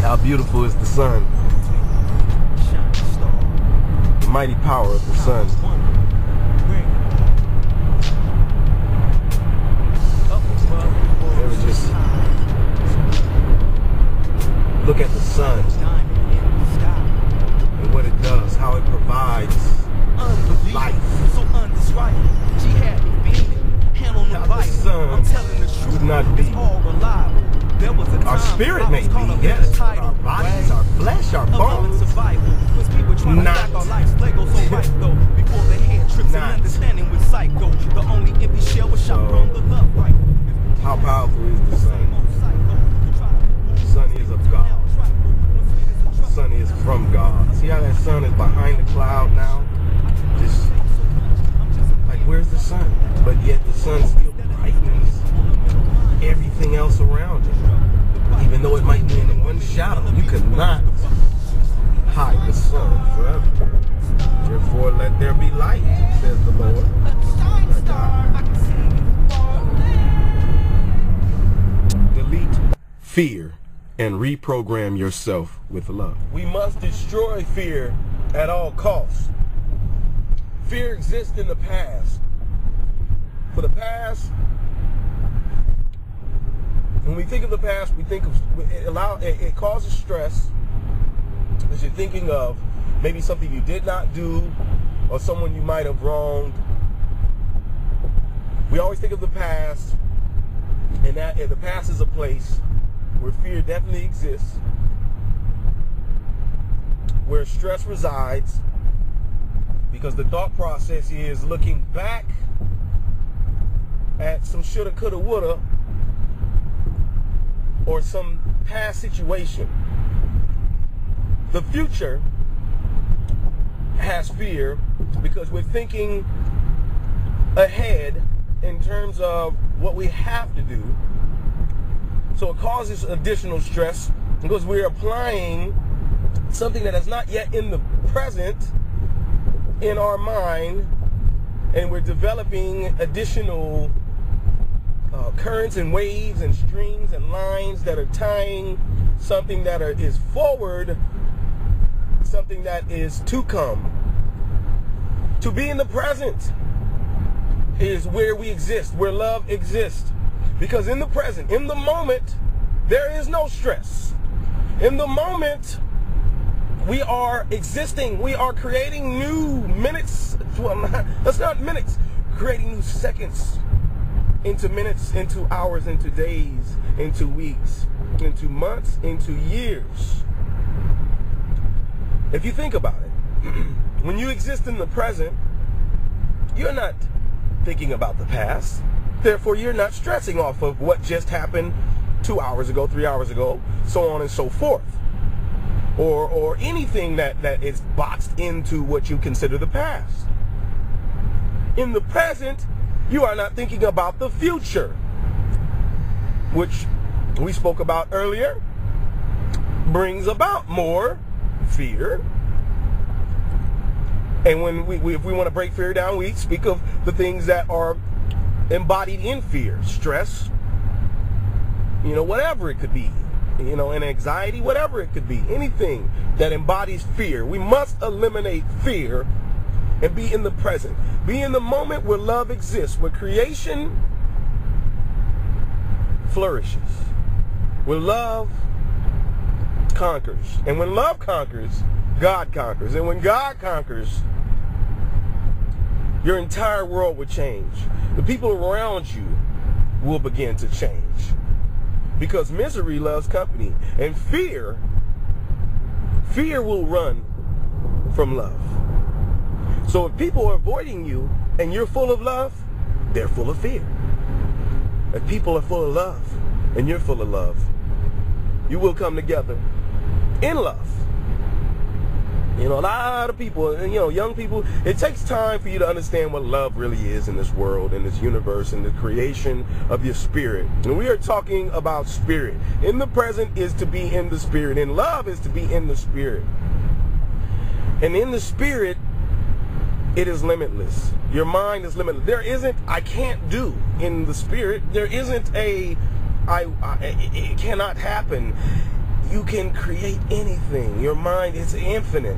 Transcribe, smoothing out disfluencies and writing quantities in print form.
How beautiful is the sun. The mighty power of the sun. Ever just look at the sun and what it does, how it provides life. Without the sun would not be. Our spirit may be, yes, but our bodies, our flesh, our bones, not. So, how powerful is the sun? The sun is of God. The sun is from God. See how that sun is behind the cloud now? Just like, where's the sun? But yet the sun still brightens everything else around it. Even though it might be in one shadow, you cannot hide the sun forever. Therefore, let there be light, says the Lord. My God. Delete fear and reprogram yourself with love. We must destroy fear at all costs. Fear exists in the past. For the past, when we think of the past, we think of it causes stress because you're thinking of maybe something you did not do or someone you might have wronged. We always think of the past, and the past is a place where fear definitely exists, where stress resides, because the thought process is looking back at some shoulda, coulda, woulda, or some past situation. The future has fear because we're thinking ahead in terms of what we have to do. So it causes additional stress because we're applying something that is not yet in the present in our mind, and we're developing additional currents and waves and strings and lines that are tying something that is forward, something that is to come. To be in the present is where we exist, where love exists. Because in the present, in the moment, there is no stress. In the moment, we are existing. We are creating new minutes. Well, that's not minutes. Creating new seconds into minutes, into hours, into days, into weeks, into months, into years. If you think about it, when you exist in the present, you're not thinking about the past. Therefore, you're not stressing off of what just happened 2 hours ago, 3 hours ago, so on and so forth. Or anything that is boxed into what you consider the past. In the present, you are not thinking about the future, which we spoke about earlier, brings about more fear. And when if we want to break fear down, we speak of the things that are embodied in fear: stress, whatever it could be, and anxiety, whatever it could be, anything that embodies fear. We must eliminate fear and be in the present. Be in the moment where love exists, where creation flourishes, where love conquers. And when love conquers, God conquers. And when God conquers, your entire world will change. The people around you will begin to change. Because misery loves company. And fear will run from love. So if people are avoiding you and you're full of love, they're full of fear. If people are full of love and you're full of love, you will come together in love. A lot of people, young people, it takes time for you to understand what love really is in this world, in this universe, in the creation of your spirit. And we are talking about spirit. In the present is to be in the spirit, and love is to be in the spirit. And in the spirit, it is limitless. Your mind is limitless. There isn't I can't do in the spirit. There isn't it cannot happen. you can create anything. Your mind is infinite.